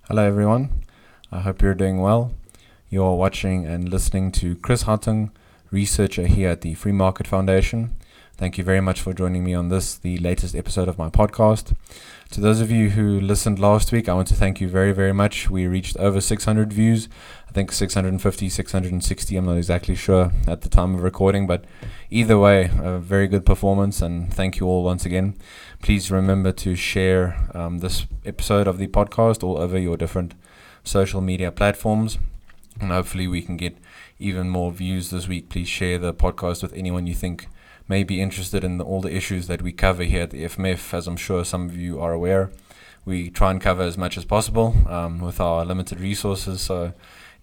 Hello, everyone. I hope you're doing well. You're watching and listening to Chris Hattingh, researcher here at the Free Market Foundation. Thank you very much for joining me on this, the latest episode of my podcast. To those of you who listened last week, I want to thank you very, very much. We reached over 600 views. I think 650, 660, I'm not exactly sure at the time of recording, but either way, a very good performance, and thank you all once again. Please remember to share this episode of the podcast all over your different social media platforms, and hopefully we can get even more views this week. Please share the podcast with anyone you think may be interested in all the issues that we cover here at the FMF. As I'm sure some of you are aware, we try and cover as much as possible with our limited resources, so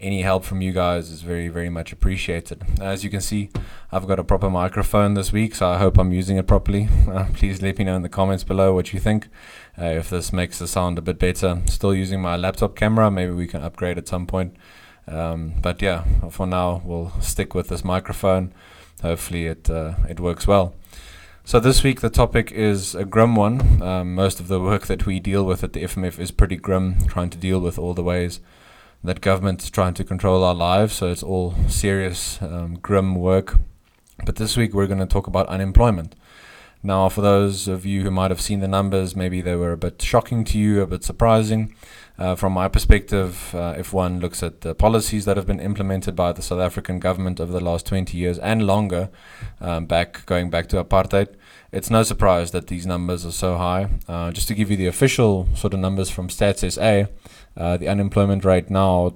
any help from you guys is very, very much appreciated. As you can see, I've got a proper microphone this week, so I hope I'm using it properly. Please let me know in the comments below what you think. If this makes the sound a bit better. Still using my laptop camera, maybe we can upgrade at some point. But yeah, for now, we'll stick with this microphone. Hopefully it works well. So this week the topic is a grim one. Most of the work that we deal with at the FMF is pretty grim, trying to deal with all the ways that government is trying to control our lives. So it's all serious, grim work. But this week we're going to talk about unemployment. Now, for those of you who might have seen the numbers, maybe they were a bit shocking to you, a bit surprising. From my perspective, if one looks at the policies that have been implemented by the South African government over the last 20 years and longer, going back to apartheid, it's no surprise that these numbers are so high. Just to give you the official sort of numbers from Stats SA, the unemployment rate now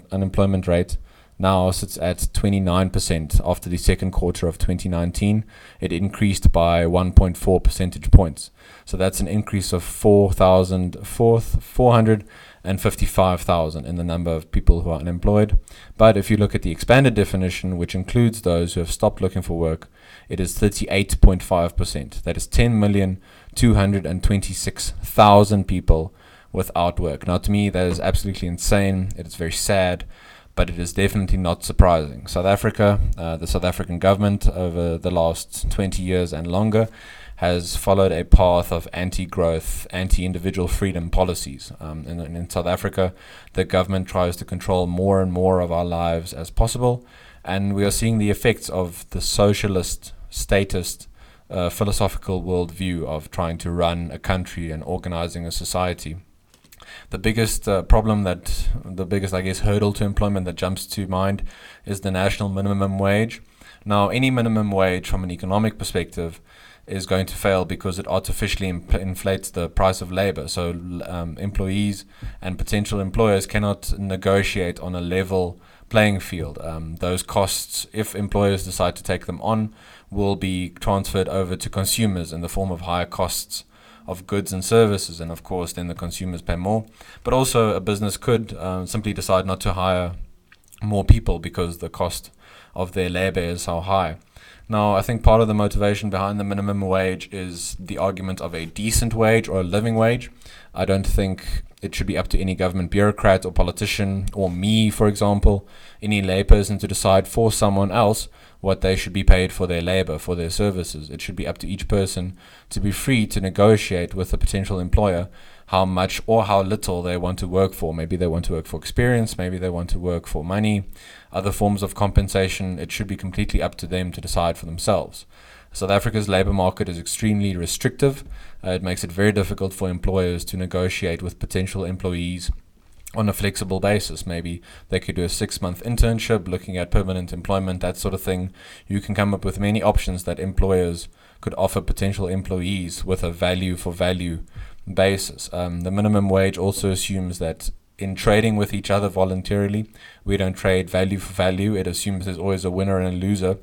sits at 29% after the second quarter of 2019. It increased by 1.4 percentage points. So that's an increase of 455,000 in the number of people who are unemployed. But if you look at the expanded definition, which includes those who have stopped looking for work, it is 38.5%. That is 10,226,000 people without work. Now, to me, that is absolutely insane. It is very sad, but it is definitely not surprising. South Africa, the South African government over the last 20 years and longer has followed a path of anti-growth, anti-individual freedom policies. In South Africa, the government tries to control more and more of our lives as possible, and we are seeing the effects of the socialist, statist, philosophical worldview of trying to run a country and organizing a society. The biggest hurdle to employment that jumps to mind is the national minimum wage. Now, any minimum wage from an economic perspective is going to fail because it artificially inflates the price of labor. So employees and potential employers cannot negotiate on a level playing field. Those costs, if employers decide to take them on, will be transferred over to consumers in the form of higher costs of goods and services, and of course then the consumers pay more. But also a business could simply decide not to hire more people because the cost of their labor is so high. Now, I think part of the motivation behind the minimum wage is the argument of a decent wage or a living wage. I don't think it should be up to any government bureaucrat or politician or me, for example, any layperson to decide for someone else what they should be paid for their labor, for their services. It should be up to each person to be free to negotiate with a potential employer how much or how little they want to work for. Maybe they want to work for experience, maybe they want to work for money, other forms of compensation. It should be completely up to them to decide for themselves. South Africa's labor market is extremely restrictive. It makes it very difficult for employers to negotiate with potential employees on a flexible basis. Maybe they could do a 6-month internship, looking at permanent employment, that sort of thing. You can come up with many options that employers could offer potential employees with a value for value basis. The minimum wage also assumes that in trading with each other voluntarily, we don't trade value for value. It assumes there's always a winner and a loser.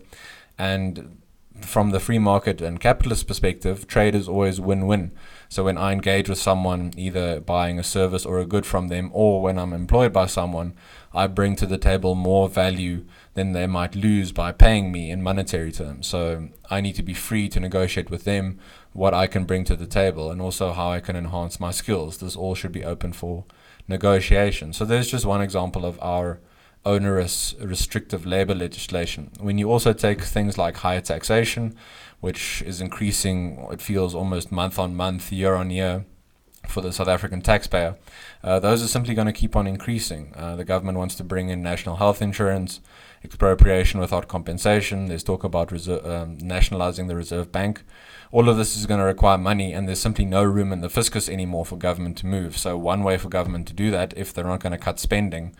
And from the free market and capitalist perspective, trade is always win-win. So when I engage with someone, either buying a service or a good from them, or when I'm employed by someone, I bring to the table more value than they might lose by paying me in monetary terms. So I need to be free to negotiate with them what I can bring to the table and also how I can enhance my skills. This all should be open for negotiation. So there's just one example of our onerous, restrictive labor legislation. When you also take things like higher taxation, which is increasing, it feels almost month on month, year on year, for the South African taxpayer, those are simply going to keep on increasing. The government wants to bring in national health insurance, expropriation without compensation. There's talk about nationalizing the Reserve Bank. All of this is going to require money, and there's simply no room in the fiscus anymore for government to move. So one way for government to do that, if they're not going to cut spending,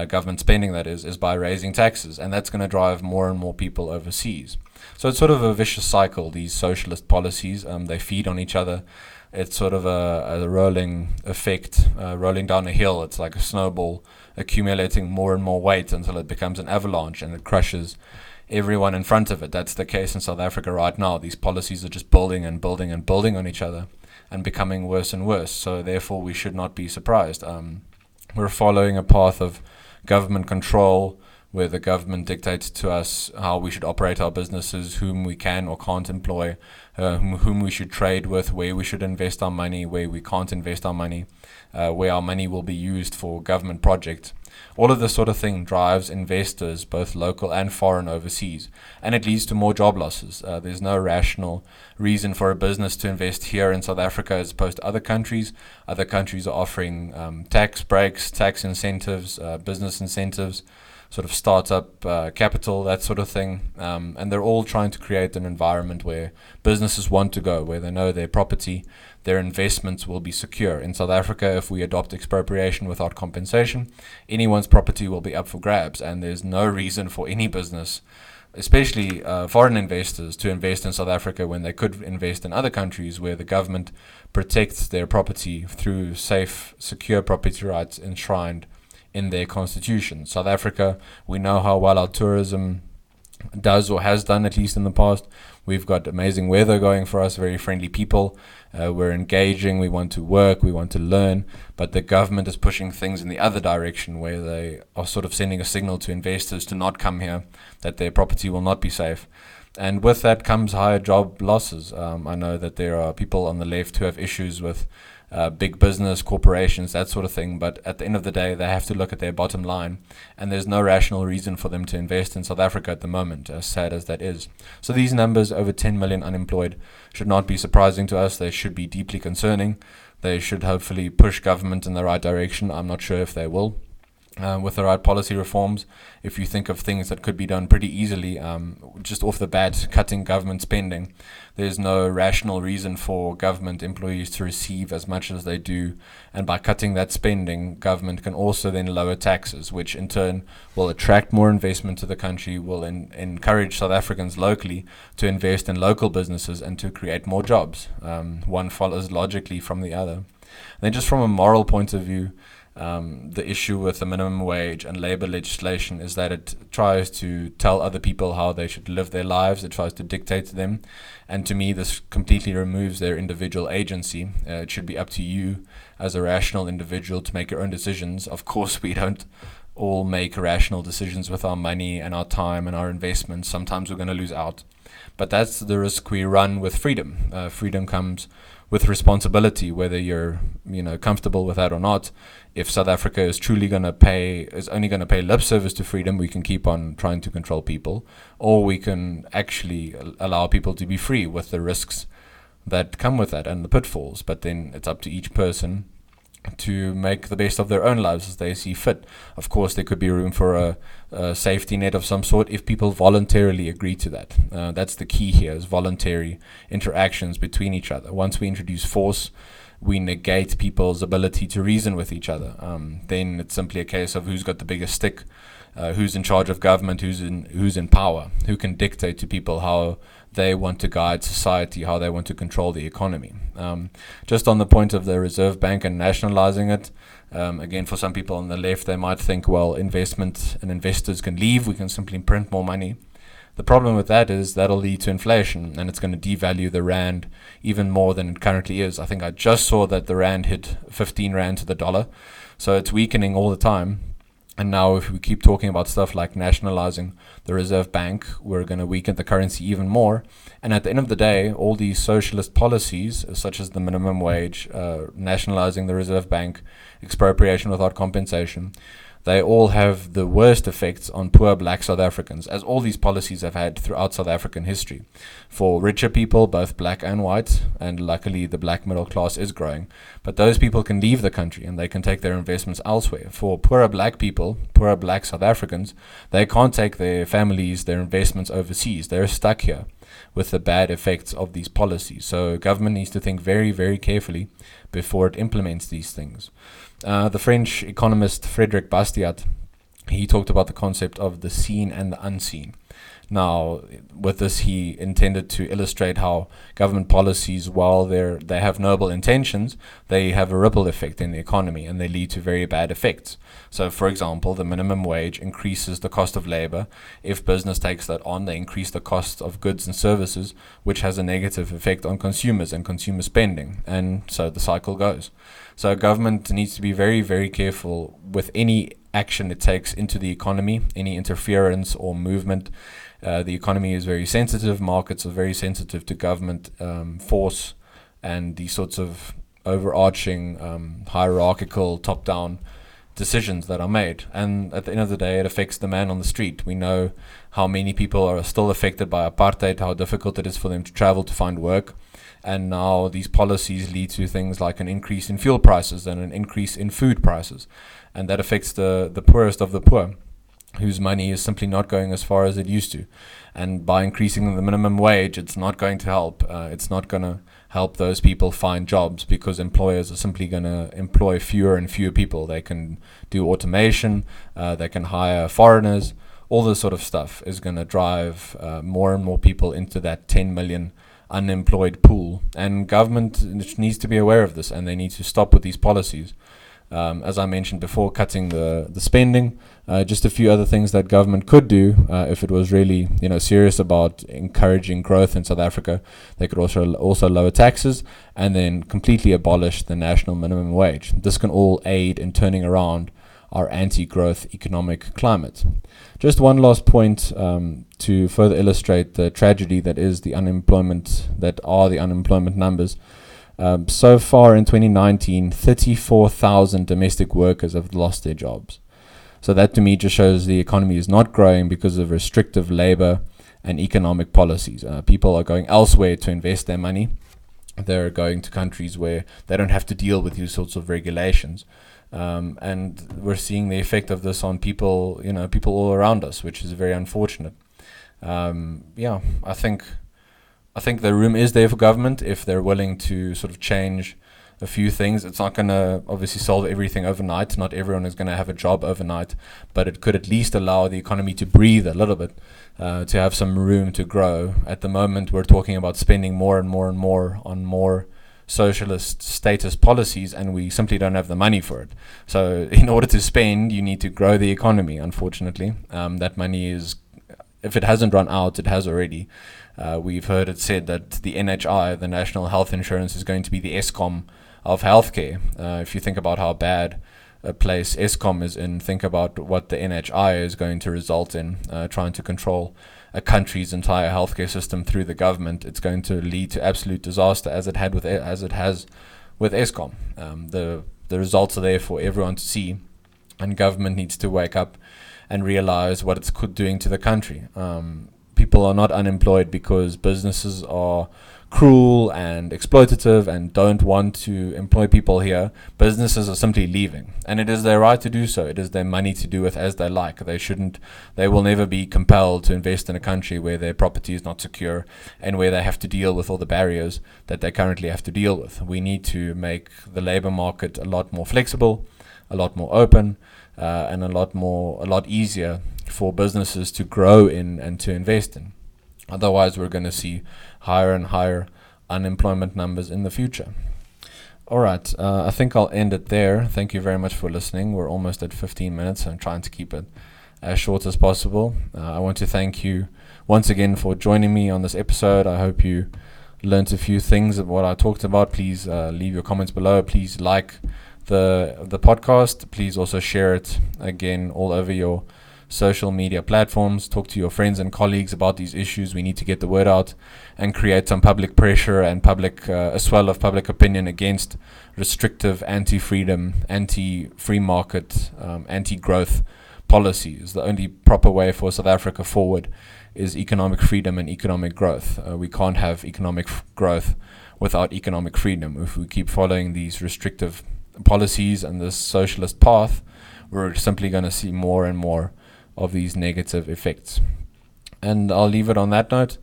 government spending that is by raising taxes, and that's going to drive more and more people overseas. So it's sort of a vicious cycle, these socialist policies. They feed on each other. It's sort of a rolling effect, rolling down a hill. It's like a snowball accumulating more and more weight until it becomes an avalanche and it crushes everyone in front of it. That's the case in South Africa right now. These policies are just building and building and building on each other and becoming worse and worse. So therefore, we should not be surprised. We're following a path of government control, where the government dictates to us how we should operate our businesses, whom we can or can't employ, whom we should trade with, where we should invest our money, where we can't invest our money, where our money will be used for government projects. All of this sort of thing drives investors, both local and foreign, overseas, and it leads to more job losses. There's no rational reason for a business to invest here in South Africa as opposed to other countries. Other countries are offering tax breaks, tax incentives, business incentives, sort of startup capital, that sort of thing. And they're all trying to create an environment where businesses want to go, where they know their property, their investments will be secure. In South Africa, if we adopt expropriation without compensation, anyone's property will be up for grabs, and there's no reason for any business, especially foreign investors, to invest in South Africa when they could invest in other countries where the government protects their property through safe, secure property rights enshrined in their constitution. South Africa, we know how well our tourism does, or has done at least in the past. We've got amazing weather going for us, very friendly people. We're engaging, we want to work, we want to learn, but the government is pushing things in the other direction, where they are sort of sending a signal to investors to not come here, that their property will not be safe. And with that comes higher job losses. I know that there are people on the left who have issues with big business, corporations, that sort of thing. But at the end of the day, they have to look at their bottom line. And there's no rational reason for them to invest in South Africa at the moment, as sad as that is. So these numbers, over 10 million unemployed, should not be surprising to us. They should be deeply concerning. They should hopefully push government in the right direction. I'm not sure if they will. With the right policy reforms, if you think of things that could be done pretty easily, just off the bat, cutting government spending, there's no rational reason for government employees to receive as much as they do. And by cutting that spending, government can also then lower taxes, which in turn will attract more investment to the country, will encourage South Africans locally to invest in local businesses and to create more jobs. One follows logically from the other. Then just from a moral point of view, the issue with the minimum wage and labor legislation is that it tries to tell other people how they should live their lives. It tries to dictate to them. And to me, this completely removes their individual agency. It should be up to you as a rational individual to make your own decisions. Of course, we don't all make rational decisions with our money and our time and our investments. Sometimes we're going to lose out. But that's the risk we run with freedom. Freedom comes with responsibility, whether you're comfortable with that or not. If South Africa is truly only going to pay lip service to freedom, we can keep on trying to control people, or we can actually allow people to be free with the risks that come with that and the pitfalls. But then it's up to each person to make the best of their own lives as they see fit. Of course, there could be room for a safety net of some sort if people voluntarily agree to that. That's the key here, is voluntary interactions between each other. Once we introduce force, we negate people's ability to reason with each other. Then it's simply a case of who's got the biggest stick, who's in charge of government, who's in power, who can dictate to people how they want to guide society, how they want to control the economy. Just on the point of the Reserve Bank and nationalizing it, again, for some people on the left, they might think, well, investment and investors can leave, we can simply print more money. The problem with that is that'll lead to inflation, and it's going to devalue the rand even more than it currently is. I think I just saw that the rand hit 15 rand to the dollar, so it's weakening all the time. And now if we keep talking about stuff like nationalizing the Reserve Bank, we're going to weaken the currency even more. And at the end of the day, all these socialist policies, such as the minimum wage, nationalizing the Reserve Bank, expropriation without compensation, they all have the worst effects on poor black South Africans, as all these policies have had throughout South African history. For richer people, both black and white, and luckily the black middle class is growing, but those people can leave the country and they can take their investments elsewhere. For poorer black people, poorer black South Africans, they can't take their families, their investments overseas. They're stuck here with the bad effects of these policies. So government needs to think very, very carefully before it implements these things. The French economist Frédéric Bastiat, he talked about the concept of the seen and the unseen. Now, with this, he intended to illustrate how government policies, while they have noble intentions, they have a ripple effect in the economy and they lead to very bad effects. So, for example, the minimum wage increases the cost of labor. If business takes that on, they increase the cost of goods and services, which has a negative effect on consumers and consumer spending. And so the cycle goes. So government needs to be very, very careful with any action it takes into the economy, any interference or movement. The economy is very sensitive. Markets are very sensitive to government force and these sorts of overarching hierarchical top-down decisions that are made. And at the end of the day, it affects the man on the street. We know how many people are still affected by apartheid, how difficult it is for them to travel to find work. And now these policies lead to things like an increase in fuel prices and an increase in food prices. And that affects the poorest of the poor, whose money is simply not going as far as it used to. And by increasing the minimum wage, it's not going to help. It's not going to help those people find jobs because employers are simply going to employ fewer and fewer people. They can do automation, they can hire foreigners. All this sort of stuff is going to drive more and more people into that 10 million unemployed pool. And government needs to be aware of this, and they need to stop with these policies. As I mentioned before, cutting the spending, just a few other things that government could do if it was really serious about encouraging growth in South Africa. They could also lower taxes and then completely abolish the national minimum wage. This can all aid in turning around our anti-growth economic climate. Just one last point to further illustrate the tragedy that is the unemployment numbers. So far in 2019, 34,000 domestic workers have lost their jobs. So that to me just shows the economy is not growing because of restrictive labor and economic policies. People are going elsewhere to invest their money. They're going to countries where they don't have to deal with these sorts of regulations. And we're seeing the effect of this on people all around us, which is very unfortunate. I think the room is there for government if they're willing to sort of change a few things. It's not going to obviously solve everything overnight. Not everyone is going to have a job overnight, but it could at least allow the economy to breathe a little bit, to have some room to grow. At the moment, we're talking about spending more and more and more on more socialist status policies, and we simply don't have the money for it. So in order to spend, you need to grow the economy, unfortunately. That money is, if it hasn't run out, it has already. We've heard it said that the NHI, the National Health Insurance, is going to be the ESCOM of healthcare. If you think about how bad a place ESCOM is in, think about what the NHI is going to result in, trying to control a country's entire healthcare system through the government. It's going to lead to absolute disaster, as it has with ESCOM. The results are there for everyone to see, and government needs to wake up and realize what it's doing to the country. People are not unemployed because businesses are cruel and exploitative and don't want to employ people here. Businesses are simply leaving, and it is their right to do so. It is their money to do with as they like. They will never be compelled to invest in a country where their property is not secure and where they have to deal with all the barriers that they currently have to deal with. We need to make the labor market a lot more flexible, a lot more open, and a lot easier for businesses to grow in and to invest in. Otherwise, we're going to see higher and higher unemployment numbers in the future. All right, I think I'll end it there. Thank you very much for listening. We're almost at 15 minutes. I'm trying to keep it as short as possible. I want to thank you once again for joining me on this episode. I hope you learned a few things of what I talked about. Please leave your comments below. Please like the podcast. Please also share it again all over your social media platforms, talk to your friends and colleagues about these issues. We need to get the word out and create some public pressure and a swell of public opinion against restrictive, anti-freedom, anti-free market, anti-growth policies. The only proper way for South Africa forward is economic freedom and economic growth. We can't have economic growth without economic freedom. If we keep following these restrictive policies and this socialist path, we're simply going to see more and more of these negative effects. And I'll leave it on that note.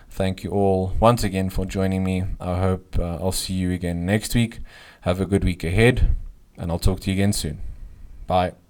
Thank you all once again for joining me. I hope I'll see you again next week. Have a good week ahead, and I'll talk to you again soon. Bye.